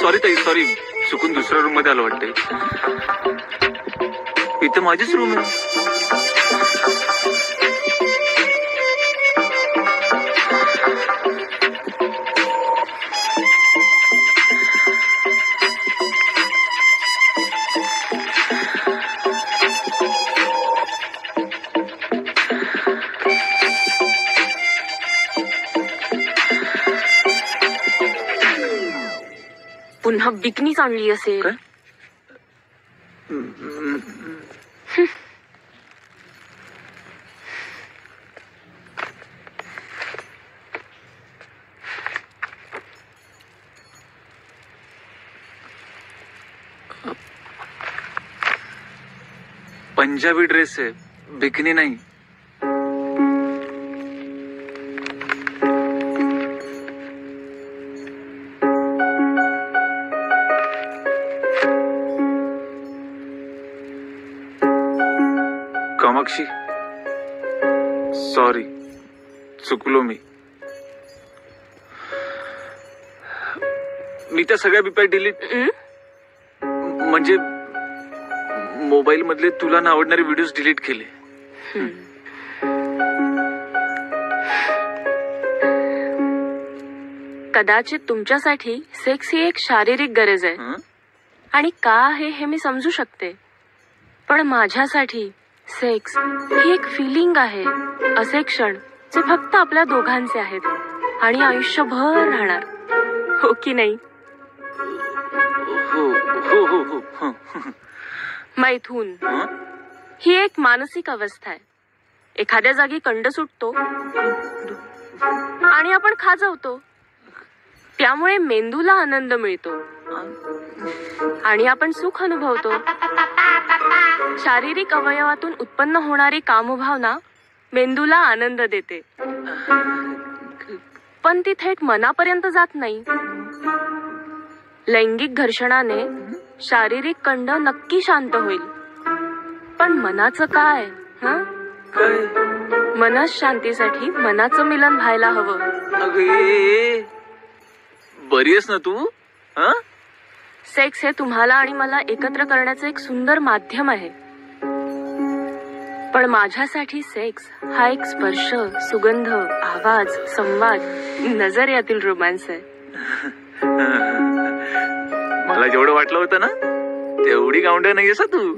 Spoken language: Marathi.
सॉरी ताई, सॉरी. चुकून दुसऱ्या रूम मध्ये आलो वाटतंय. इथं माझीच रूम आहे. पुन्हा बिकनीच आणली असेल. काय? पंजाबी ड्रेस आहे, बिकनी नाही. कामाक्षी, सॉरी, चुकलो मी. त्या सगळ्या बिप्या डिलीट, म्हणजे मोबाईल मधले तुला ना आवडणारे व्हिडिओज डिलीट केले. कदाचित तुमच्यासाठी सेक्स ही एक शारीरिक गरज आहे आणि का आहे हे मी समजू शकते, पण माझ्यासाठी सेक्स ही एक फिलिंग आहे. असे क्षण जे फक्त आपल्या दोघांचे आहेत आणि आयुष्यभर राहणार. हो की नाही? हो हो हो हो. मैथून ही एक मानसिक अवस्था आहे. एखाद्या जागी कंड सुटतो आणि आपण खाजवतो. त्यामुळे मेंदूला आनंद मिळतो आणि आपण सुख अनुभवतो. शारीरिक अवयवातून उत्पन्न होणारी कामभावना मेंदूला आनंद देते, पण ती थेट मनापर्यंत जात नाही. लैंगिक घर्षणाने शारीरिक कंड नक्की शांत होईल, पण मनाचं काय? मनस शांतीसाठी मनाचं मिलन व्हायला हवं. बरी आहेस ना तू? सेक्स हे तुम्हाला आणि मला एकत्र करण्याचं एक सुंदर माध्यम आहे, पण माझ्यासाठी सेक्स हा एक स्पर्श, सुगंध, आवाज, संवाद, नजर यातील रोमांस आहे. मला जेवढं वाटलं होतं ना तेवढी गावंढ नाहीयेस तू.